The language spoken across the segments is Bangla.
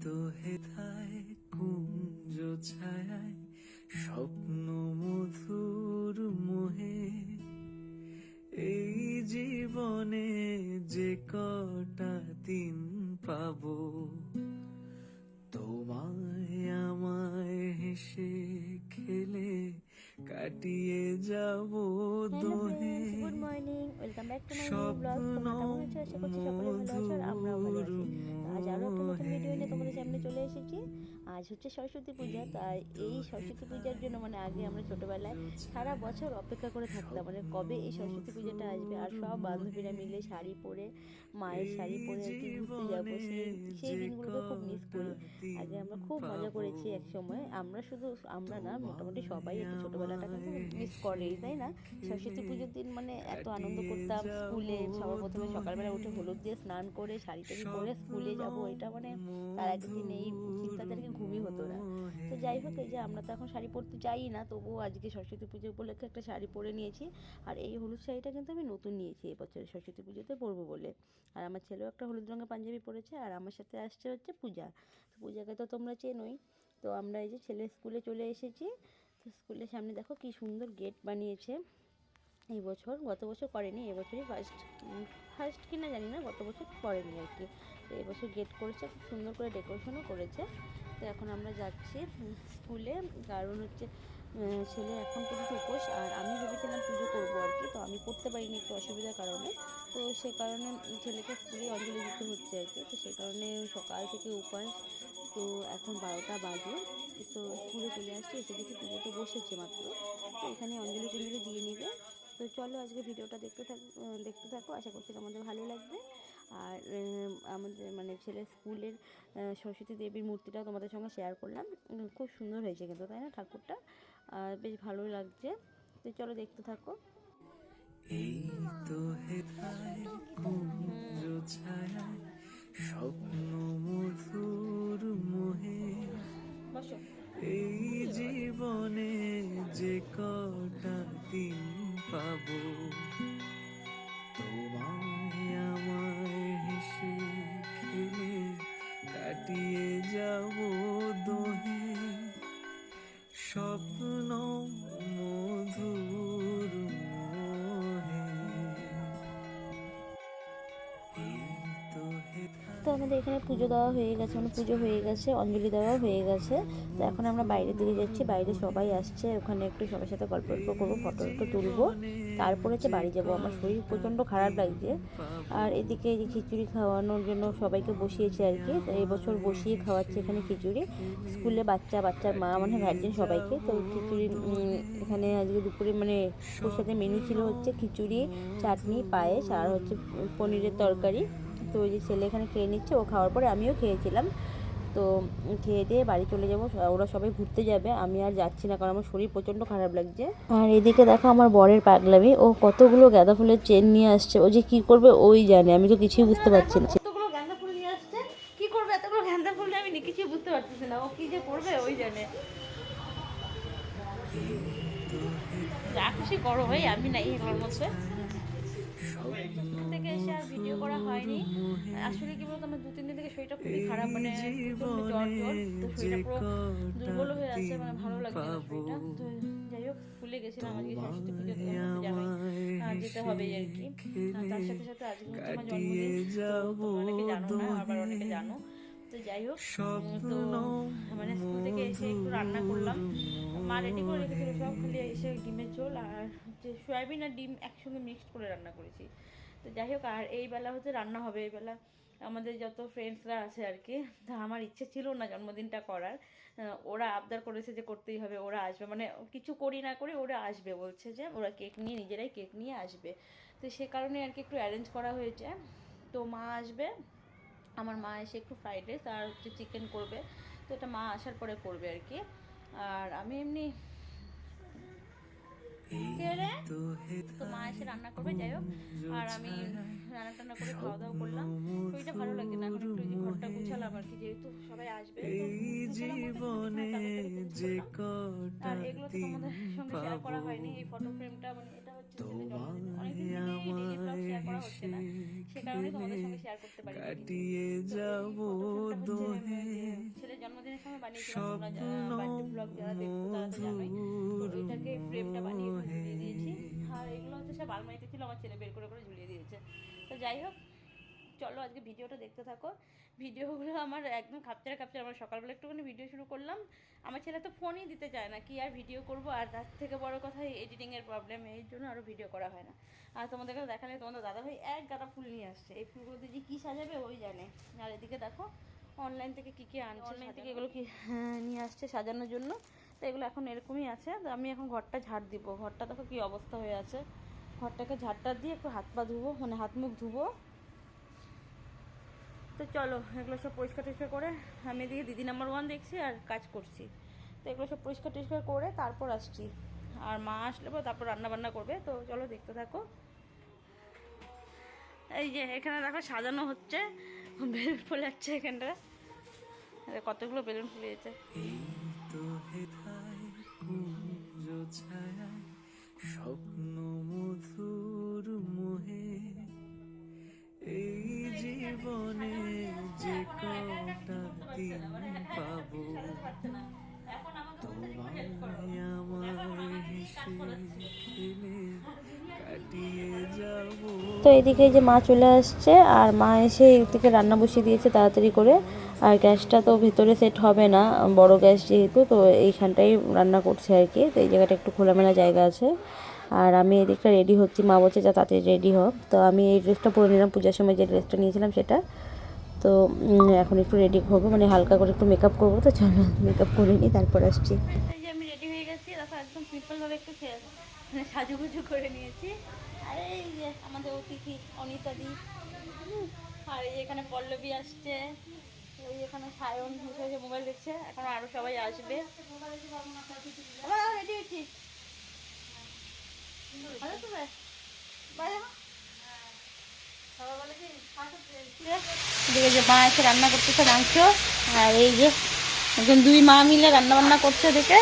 তো হেথায় কুঞ্জ ছায়ায় স্বপ্ন মধুর মোহে এই জীবনে যে কটা দিন পাবো তোমায় আমায় হেসে খেলে কাটিয়ে যাব দোহে good morning, welcome back to my new blog. তোমরা কেমন আছো? আশা করছি সকলে ভালো আছো আর আমরাও ভালো আছি। আজ আরও একটা নতুন ভিডিও নিয়ে তোমাদের সামনে চলে এসেছি। আজ হচ্ছে সরস্বতী পূজা, তাই এই সরস্বতী পূজার জন্য আগে আমরা ছোটোবেলায় সারা বছর অপেক্ষা করে থাকতাম, কবে এই সরস্বতী পূজাটা আসবে আর সব বান্ধবীরা মিলে শাড়ি পরে, মায়ের শাড়ি পরে আর কি ঘুরতে যাবো। সেই দিনগুলোকে খুব মিস করি। আগে আমরা খুব মজা করেছি এক সময়। আমরা না, মোটামুটি সবাই একটু ছোটোবেলাটাকে খুব মিস করেই, তাই না? সরস্বতী পুজোর দিন এত আনন্দ করতাম। স্কুলে সবার প্রথমে সকালবেলা উঠে হলুদ দিয়ে স্নান করে শাড়ি টাড়ি পরে স্কুলে যাবো, এটা তার আগের দিন এই চিন্তাতে আর কি ঘুমই হতো না। তো যাই হোক, এই যে আমরা তো এখন শাড়ি পরতে চাই না, তবুও আজকে সরস্বতী পুজো উপলক্ষে একটা শাড়ি পরে নিয়েছি। আর এই হলুদ শাড়িটা কিন্তু আমি নতুন নিয়েছি এবছর সরস্বতী পুজোতে পরবো বলে। আর আমার ছেলেও একটা হলুদ রঙের পাঞ্জাবি পরেছে, আর আমার সাথে আসছে হচ্ছে পূজা। তো পূজাকে তো তোমরা চেনোই। তো আমরা এই যে ছেলের স্কুলে চলে এসেছি। তো স্কুলের সামনে দেখো কি সুন্দর গেট বানিয়েছে এই বছর। গত বছর করেনি, এবছরই ফার্স্ট কিনা জানি না, গত বছর করেনি আর কি। তো এবছর গেট করেছে, খুব সুন্দর করে ডেকোরেশনও করেছে। তো এখন আমরা যাচ্ছি স্কুলে, কারণ হচ্ছে ছেলে এখন পর্যন্ত উপোস, আর আমি ভেবেছিলাম পুজো করবো আর কি। তো আমি করতে পারিনি একটু অসুবিধার কারণে। তো সে কারণে ছেলেকে স্কুলে অঞ্জলি দিতে হচ্ছে আর কি। তো সে কারণে সকাল থেকে উপাস। তো এখন 12টা বাজে। তো স্কুলে চলে আসছি, এসে দেখি পুজো তো বসেছে মাত্র। তো এখানে অঞ্জলি টঞ্জলি দিয়ে নিবে। তো চলো আজকে ভিডিওটা দেখতে থাকো, আশা করছি তোমাদের ভালো লাগবে। আর আমাদের ছেলের স্কুলের সরস্বতী দেবীর মূর্তিটাও তোমাদের সঙ্গে শেয়ার করলাম। খুব সুন্দর হয়েছে কিন্তু, তাই না? ঠাকুরটা বেশ ভালো লাগছে। তো চলো দেখতে থাকো। এই তো হেথায় কুঞ্জ ছায়ায় স্বপ্ন মধুর মোহে এই জীবনে যে কটা দিন পাবো তোমায় আমায় হেসে খেলে কাটিয়ে যাব দোহে স্বপ্ন মধুর মোহে এই তো হেথায় তো আমাদের এখানে পুজো দেওয়া হয়ে গেছে, পুজো হয়ে গেছে, অঞ্জলি দেওয়াও হয়ে গেছে। তো এখন আমরা বাইরের দিকে যাচ্ছি, বাইরে সবাই আসছে, ওখানে একটু সবার সাথে গল্প করবো, ফটো তুলবো, তারপরে হচ্ছে বাড়ি যাবো। আমার শরীর প্রচণ্ড খারাপ লাগছে। আর এদিকে এই যে খিচুড়ি খাওয়ানোর জন্য সবাইকে বসিয়েছে আর কি। তো এবছর বসিয়ে খাওয়াচ্ছে এখানে খিচুড়ি, স্কুলে বাচ্চার মা গার্জেন সবাইকে। তো খিচুড়ি এখানে আজকে দুপুরে প্রসাদে মেনু ছিল হচ্ছে খিচুড়ি, চাটনি, পায়েস আর হচ্ছে পনিরের তরকারি। তো ওই যে ছেলে এখানে খেয়ে নিচ্ছে, ও খাওয়ার পরে আমিও খেয়েছিলাম। তো খেয়ে দিয়ে বাড়ি চলে যাবো, ওরা সবাই ঘুরতে যাবে, আমি আর যাচ্ছি না, কারণ আমার শরীর প্রচণ্ড খারাপ লাগছে। আর এদিকে দেখো আমার বরের পাগলামি, ও কতগুলো গাঁদা ফুলের চেন নিয়ে আসছে, ও যে কি করবে ওই জানে, আমি তো কিছুই বুঝতে পারছি না। কতগুলো গাঁদা ফুল নিয়ে আসছে, কি করবে এতগুলো গাঁদা ফুল, আমি কিছুই বুঝতে পারতেছি না, ও কি যে করবে ওই জানে। যা খুশি করো ভাই, আমি নাই এগুলোর মধ্যে। স্কুল থেকে এসে আর ভিডিও করা হয়নি। আসলে কি বলতো, আমার 2-3 দিন থেকে শরীরটা খুবই খারাপ, প্রচন্ড জ্বর। তো শরীরটা পুরো দুর্বল হয়ে আছে, ভালো লাগছে না শরীরটা। তো যাই হোক, স্কুলে গেছিলাম আজকে সরস্বতী পুজো, তো জানোই যেতে হবেই আর কি। তার সাথে সাথে আজকে হচ্ছে আমার জন্মদিন, তো তোমরা অনেকে জানো না, আবার অনেকে জানো। তো যাই হোক, তো স্কুল থেকে এসে একটু রান্না করলাম, মা রেডি করে রেখেছিল সব, খালি এসে ডিমের ঝোল আর হচ্ছে সয়াবিন আর ডিম একসঙ্গে মিক্সড করে রান্না করেছি। তো যাই হোক, আর এই বেলা হচ্ছে রান্না হবে, এই বেলা আমাদের যত ফ্রেন্ডসরা আছে আর কি। তা আমার ইচ্ছে ছিল না জন্মদিনটা করার, ওরা আবদার করেছে যে করতেই হবে, ওরা আসবে, কিছু করি না করি ওরা আসবে, বলছে যে ওরা নিজেরাই কেক নিয়ে আসবে। তো সে কারণে আর কি একটু অ্যারেঞ্জ করা হয়েছে। তো মা আসবে, আমার মা এসে একটু ফ্রাইড রাইস আর হচ্ছে চিকেন করবে। তো এটা মা আসার পরে করবে আর কি। আর আমি এমনি তো মা এসে রান্না করবে, যাই হোক। আর আমি রান্না টান্না করে খাওয়া দাওয়া করলাম, শরীরটা ভালো লাগছে না, এখন একটু এই যে ঘরটা গুছালাম আর কি, যেহেতু সবাই আসবে। তো গুছালাম বলতে বিছানার চাদরটাকে চেঞ্জ করলাম। আর এগুলো তো তোমাদের সঙ্গে শেয়ার করা হয়নি, এই ফটো ফ্রেমটা এটা হচ্ছে ছেলের জন্মদিন, অনেকদিন থেকে ডেইলি ব্লগ শেয়ার করা হচ্ছে না, সে কারণে তোমাদের সঙ্গে শেয়ার করতে পারিনি কিছু। তো এই ফটো ফ্রেমটা হচ্ছে যে প্রথমে বানিয়েছিলাম, তোমরা বার্থডে ব্লগ যারা দেখছো তারা তো জানোই। তো এটাকে ফ্রেমটা বানিয়ে ঝুলিয়ে দিয়েছি। আর এগুলো হচ্ছে সব আলমারিতে ছিল, আমার ছেলে বের করে করে ঝুলিয়ে দিয়েছে। তো যাই হোক, চলো আজকে ভিডিওটা দেখতে থাকো। ভিডিওগুলো আমার একদম খাপচারে খাপচারে, আমরা সকালবেলা একটুখানি ভিডিও শুরু করলাম। আমার ছেলে তো ফোনই দিতে চায় না, কি আর ভিডিও করব। আর তার থেকে বড় কথা এডিটিংয়ের প্রবলেম, এই জন্য আরও ভিডিও করা হয় না। আর তোমাদের কাছে দেখালে তোমাদের দাদাভাই এক গাদা ফুল নিয়ে আসছে, এই ফুলগুলো দিয়ে যে কী সাজাবে ওই জানে। আর এদিকে দেখো অনলাইন থেকে কী কী আনছে, অনলাইন থেকে এগুলো কি নিয়ে আসছে সাজানোর জন্য। তো এগুলো এখন এরকমই আছে। তো আমি এখন ঘরটা ঝাড় দিব। ঘরটা দেখো কী অবস্থা হয়ে আছে। ঘরটাকে ঝাড়টা দিয়ে একটু হাত পা ধুবো, মানে হাত মুখ ধুবো। তো চলো এগুলো সব পরিষ্কার টরিষ্কার করে, আমি এদিকে দিদি নাম্বার 1 দেখছি আর কাজ করছি। তো এগুলো সব পরিষ্কার টরিষ্কার করে তারপর আসছি। আর মা আসলে পর তারপর রান্না বান্না করবে। তো চলো দেখতে থাকো। এই যে এখানে দেখো সাজানো হচ্ছে, বেলুন ফুলাচ্ছে এখানটা, কতগুলো বেলুন ফুলিয়েছে। এই তো হেথায় কুঞ্জ ছায়ায় স্বপ্ন মধুর মোহে, এই জীবনে যে কটা দিন পাবো তোমায় আমার হেসে খেলে কাটিয়ে যাবো। তো এদিকে যে মা চলে আসছে, আর মা এসে এদিকে রান্না বসিয়ে দিয়েছে তাড়াতাড়ি করে। আর গ্যাসটা তো ভেতরে সেট হবে না, বড় গ্যাস যেহেতু, তো এইখানটাই রান্না করছে আর কি। তো এই জায়গাটা একটু খোলামেলা জায়গা আছে। আর আমি এদিকটা রেডি হচ্ছি, মা বলছে যা তাড়াতাড়ি রেডি হ। তো আমি এই ড্রেসটা পরে নিলাম, পূজার সময় যে ড্রেসটা নিয়েছিলাম সেটা। তো এখন একটু রেডি হবো, মানে হালকা করে একটু মেকআপ করবো। তো চলো মেকআপ করে নিই, তারপর আসছি। এই যে আমি রেডি হয়ে গেছি, দেখো একদম সিম্পলভাবে একটু মানে সাজুগুজু করে নিয়েছি। আর এই যে আমাদের অতিথি অনিতা দি, আর এই এখানে পল্লবী আসছে, ওই এখানে সায়ন বসে বসে মোবাইল দেখছে। এখন আরও সবাই আসবে। রেডি হয়েছি, এদিকে যে মা এসে রান্না করতেছে মাংস। আর এই যে একজন 2 মা মিলে রান্না বান্না করছে। দেখে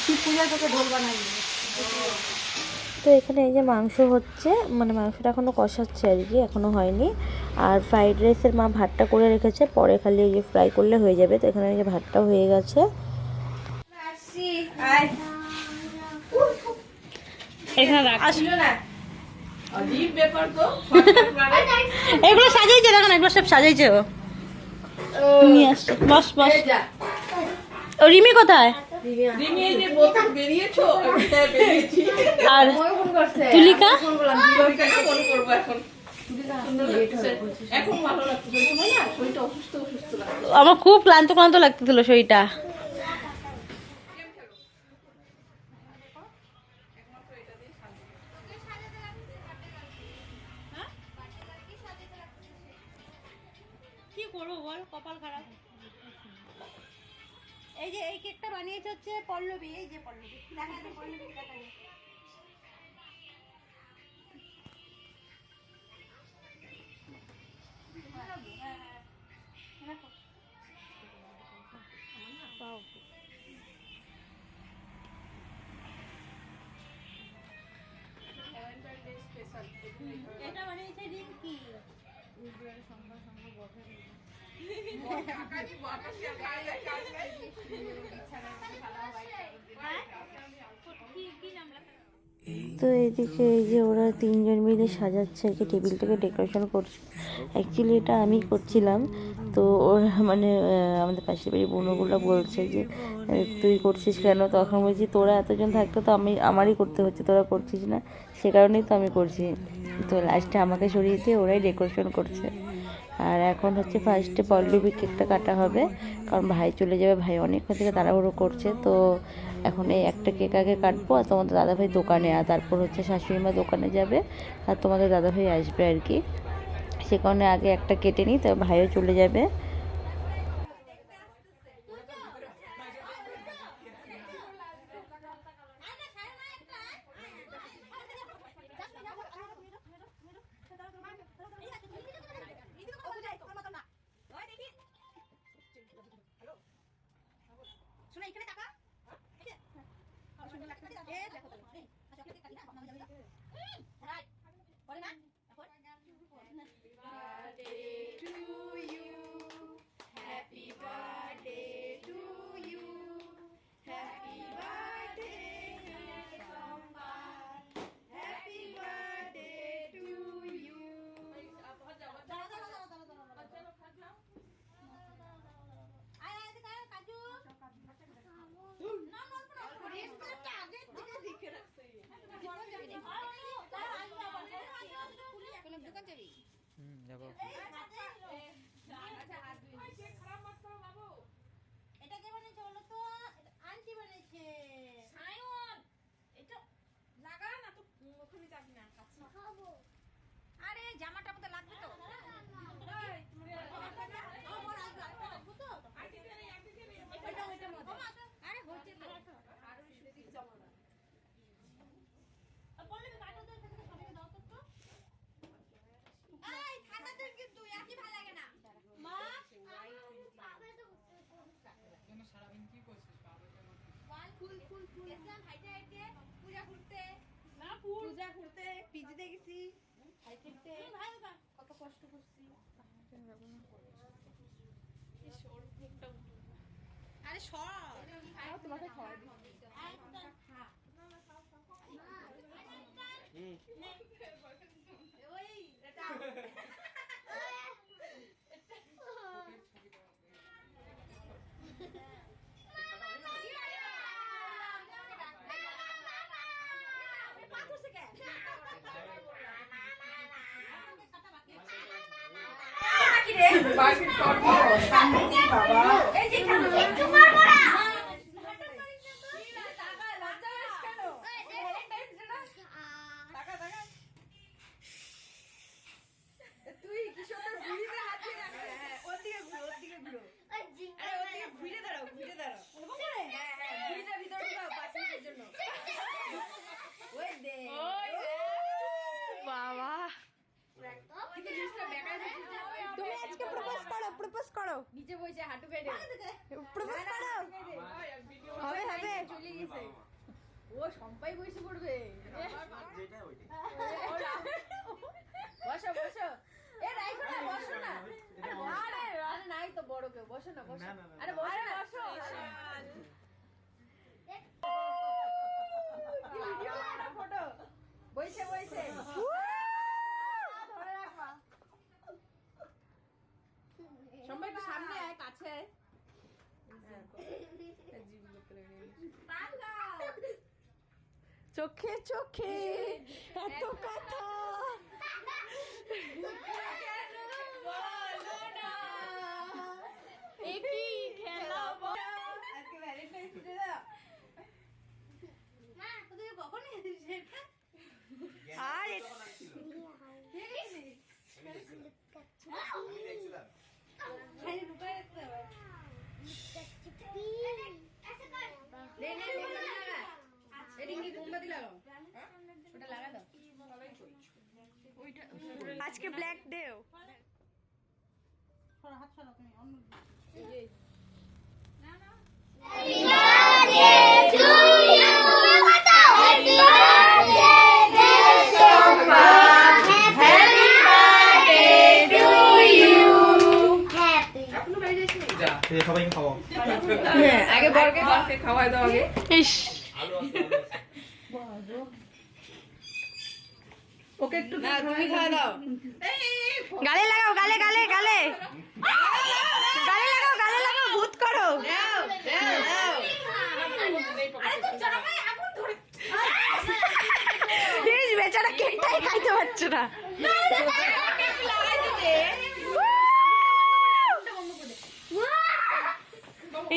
শিব পূজায় তোকে ঢোল বানাই। তো এখানে এই যে মাংস হচ্ছে, মানে মাংসটা এখনও কষাচ্ছে আর কি, এখনও হয়নি। আর ফ্রাইড রাইসের মা ভাতটা করে রেখেছে, পরে খালি এই যে ফ্রাই করলে হয়ে যাবে। তো এখানে এই যে ভাতটাও হয়ে গেছে। এখানে রাখছিল না এগুলো সাজাইছে, দেখো না এগুলো সব সাজাইছে। ও নিয়ে আসছে, বস বস। ও রিমি কোথায়? আর তুলিকা? আমার খুব ক্লান্ত ক্লান্ত লাগতেছিল শরীরটা। কি করবো বল, কপাল খারাপ। এই যে এই কেকটা বানিয়েছে হচ্ছে পল্লবী, এই যে পল্লবী, দেখা যায় পল্লবী, দেখা যায়। এটা বানিয়েছে রিঙ্কি। তো এইদিকে এই যে ওরা 3 জন মিলে সাজাচ্ছে আর কি, টেবিলটাকে ডেকোরেশন করছে। অ্যাকচুয়ালি এটা আমি করছিলাম। তো ওরা মানে আমাদের পাশের বাড়ির বোনগুলো বলছে যে তুই করছিস কেন? তখন বলছি তোরা এতজন থাকতে তো আমারই করতে হচ্ছে, তোরা করছিস না, সে কারণেই তো আমি করছি। তো লাস্টে আমাকে সরিয়ে দিয়ে ওরাই ডেকোরেশন করছে। আর এখন হচ্ছে ফার্স্টে পল্লবী কেকটা কাটা হবে, কারণ ভাই চলে যাবে, ভাই অনেকক্ষণ থেকে তাড়াহুড়ো করছে। তো এখন এই একটা কেক আগে কাটবো, আর তোমাদের দাদাভাই দোকানে, আর তারপর হচ্ছে শাশুড়ি মা দোকানে যাবে, আর তোমাদের দাদাভাই আসবে আর কি। সে কারণে আগে একটা কেটে নিই, তবে ভাইও চলে যাবে। যাবো। এটা কে বানিয়েছে বলো তো? এটা আন্টি বানিয়েছে। সায়ন এটা লাগা না তো, ওখানে যাবি না, কাছে খাবো। আরে জামাটা মতো লাগবে তো। আরে হচ্ছে তো। আর ওই সুতির জামা না। আর বললে কাটো তো, এখান থেকে সরিয়ে দাও তো একটু। এই থাকাদের কিন্তু একই ভালো লাগে না। মা পাবে তো কেন সারাদিন কি করছিস বাবা? কেন ফুল ফুল ফুল গেছিলাম হাইটে হাইটে পূজা করতে। না পূজা করতে পিজিতে গেছি হাইটে হাইটে কত কষ্ট করছি। আরে সর তোমাকে খাওয়াই দিই। ওই এটা প্রপোজ করো নিচে বসে হাঁটু বেড়ে প্রপোজ করো হবে হবে চলে গেছে ও সম্পাই বসে পড়বে বসো বসো এ রাইখো না বসো না আরে আরে নাই তো বড় কেউ বসো না বসো আরে বসো না বসো ফটো বইছে বইছে ধরে রাখবা সম্পাই একটু সামনে আয় কাছে আয় চোখে চোখে এত কথা একই খেলা আজকে ভ্যালেন্টাইন্স ডে না মা তুই কখন এসেছিস আর ঠিক আছে আমি দেখছিলাম খালি ঢুকাই রাখতে হবে লে লে লে লাগা এদিকে মোমবাতি লাগাও ওটা লাগা দাও ওইটা আজকে ব্ল্যাক ডে সরা হাত সরা তুমি অন্য এই না না happy birthday to you happy birthday Soma happy birthday to you happy এখনো বাইরে যাচ্ছি যা সবাইকে খাওয়াও হ্যাঁ আগে বরকে খাওয়াই দাও আগে ইস ওকে একটু না তুমি খাওয়া দাও গালে লাগাও গালে গালে গালে গালে লাগাও ভূত করো দাও দাও দাও আরে তুই জামাই আগুন ধরে প্লিজ বেচারা কেকটাই খাইতে পারছে না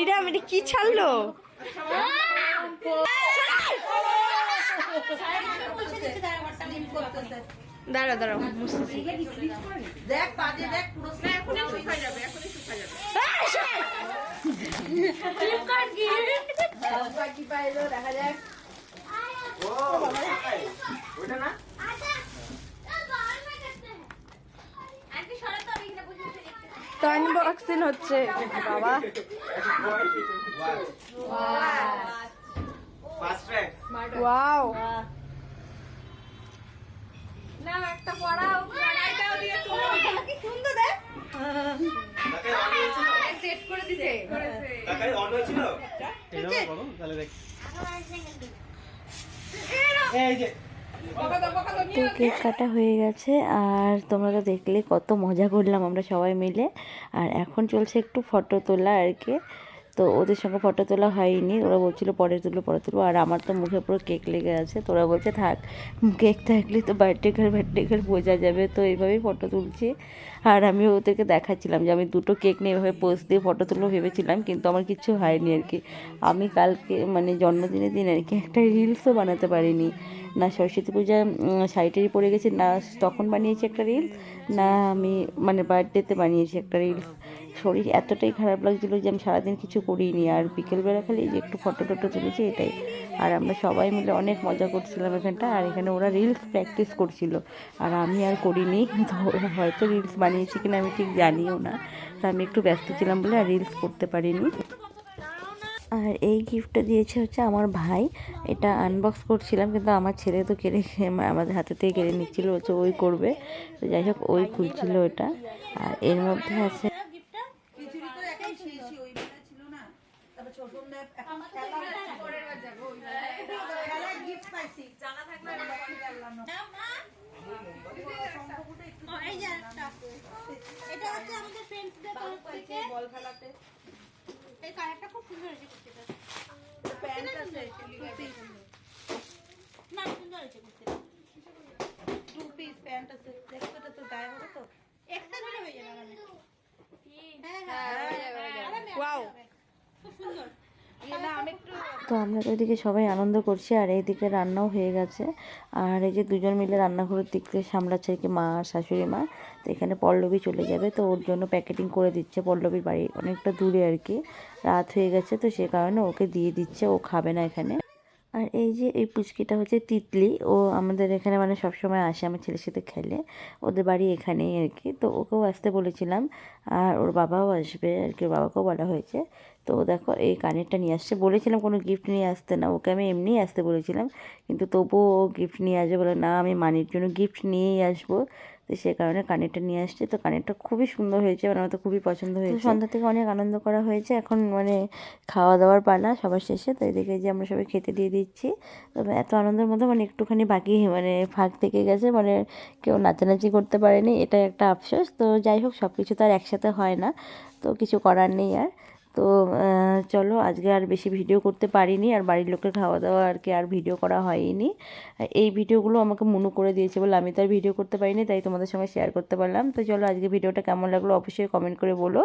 এটা আমি কি ছাড়লো দাঁড়া দাঁড়া দেখ বাজে দেখ পুরো এখনই শুকাই যাবে কি পাইলো দেখা যাক ও ওটা না তো আনবক্সিং হচ্ছে বাবা ওয়াও না একটা পড়াও পড়াইটাও দিয়ে তুমি কি সুন্দর দেখ তাকে অন হয়েছিল সেট করে দিতে তাকে অন হয়েছিল এটা বলো তাহলে দেখ এই যে তো কেক কাটা হয়ে গেছে আর তোমরা তো দেখলে কত মজা করলাম আমরা সবাই মিলে আর এখন চলছে একটু ফটো তোলা আর কি তো ওদের সঙ্গে ফটো তোলা হয়নি, ওরা বলছিল পরে তুলবো। আর আমার তো মুখে পুরো কেক লেগে আছে, তো ওরা বলছে থাক, কেক থাকলে তো বার্থডে গার্ল বোঝা যাবে। তো এইভাবেই ফটো তুলছি। আর আমি ওদেরকে দেখাচ্ছিলাম যে আমি দুটো কেক নিয়ে এভাবে পোজ দিয়ে ফটো তুলবো ভেবেছিলাম, কিন্তু আমার কিচ্ছু হয়নি আর কি। আমি কালকে মানে জন্মদিনের দিন আর কি একটা রিলসও বানাতে পারিনি। না সরস্বতী পূজা শাড়িটারি পরে গেছি, না তখন বানিয়েছি একটা রিল, না আমি মানে বার্থডেতে বানিয়েছি একটা রিলস। শরীর এতটাই খারাপ লাগছিলো যে আমি সারাদিন কিছু করিনি। আর বিকেলবেলা খালি যে একটু ফটো টটো তুলেছি এটাই। আর আমরা সবাই মিলে অনেক মজা করছিলাম এখানটা। আর এখানে ওরা রিলস প্র্যাকটিস করছিল, আর আমি আর করিনি। তো ওরা হয়তো রিলস বানিয়েছি কিনা আমি ঠিক জানিও না। তো আমি একটু ব্যস্ত ছিলাম বলে আর রিলস করতে পারিনি। আর এই গিফটটা দিয়েছে হচ্ছে আমার ভাই। এটা আনবক্স করছিলাম, কিন্তু আমার ছেলে তো আমাদের হাতে থেকে কেড়ে নিচ্ছিল, হচ্ছে ওই করবে। তো যাই হোক ওই খুলছিল এটা। আর এর মধ্যে আছে এটা হচ্ছে আমাদের ফ্রেন্ডসদের তরফ থেকে বল খেলাতে। এই কালারটা খুব সুন্দর হয়েছে কুর্তিটা। প্যান্ট আছে না, সুন্দর হয়েছে কুর্তিটা। টু পিস প্যান্ট আছে, দেখতে তো গায়ে হবে তো এক্সেল হলে হয়ে যাবে আরামে। হ্যাঁ ওয়াও খুব সুন্দর। তো আমরা তো এদিকে সবাই আনন্দ করছি, আর এইদিকে রান্নাও হয়ে গেছে। আর এই যে দুজন মিলে রান্নাঘরের দিক থেকে সামলাচ্ছে আর কি, মা আর শাশুড়ি মা। তো এখানে পল্লবী চলে যাবে, তো ওর জন্য প্যাকেটিং করে দিচ্ছে। পল্লবীর বাড়ি অনেকটা দূরে আর কি, রাত হয়ে গেছে, তো সে কারণে ওকে দিয়ে দিচ্ছে, ও খাবে না এখানে। আর এই যে এই পুচকিটা হচ্ছে তিতলি, ও আমাদের এখানে মানে সবসময় আসে আমার ছেলের সাথে খেলে। ওদের বাড়ি এখানেই আর কি, তো ওকেও আসতে বলেছিলাম। আর ওর বাবাও আসবে আর কি, ওর বাবাকেও বলা হয়েছে। তো দেখো এই কানেরটা নিয়ে আসছে, বলেছিলাম কোনো গিফট নিয়ে আসতে না, ওকে আমি এমনিই আসতে বলেছিলাম, কিন্তু তবুও ও গিফট নিয়ে আসবে বলে, না আমি মানির জন্য গিফট নিয়েই আসবো। তো সে কারণে কানেরটা নিয়ে আসছে। তো কানেরটা খুবই সুন্দর হয়েছে, মানে আমার তো খুবই পছন্দ হয়েছে। সন্ধ্যা থেকে অনেক আনন্দ করা হয়েছে, এখন মানে খাওয়া দাওয়ার পালা সবার শেষে। তো এদিকে যে আমরা সবাই খেতে দিয়ে দিচ্ছি। তবে এত আনন্দের মধ্যে মানে একটুখানি বাকি মানে ফাঁক থেকে গেছে, মানে কেউ নাচানাচি করতে পারেনি, এটা একটা আফসোস। তো যাই হোক সব কিছু তো আর একসাথে হয় না, তো কিছু করার নেই আর। তো চলো আজকে আর বেশি ভিডিও করতে পারিনি, আর বাড়ির লোকের খাওয়া দাওয়া আর কি আর ভিডিও করা হয়নি। এই ভিডিওগুলো আমাকে মনু করে দিয়েছে বলে আমি তো আর ভিডিও করতে পারিনি, তাই তোমাদের সঙ্গে শেয়ার করতে পারলাম। তো চলো আজকে ভিডিওটা কেমন লাগলো অবশ্যই কমেন্ট করে বলো।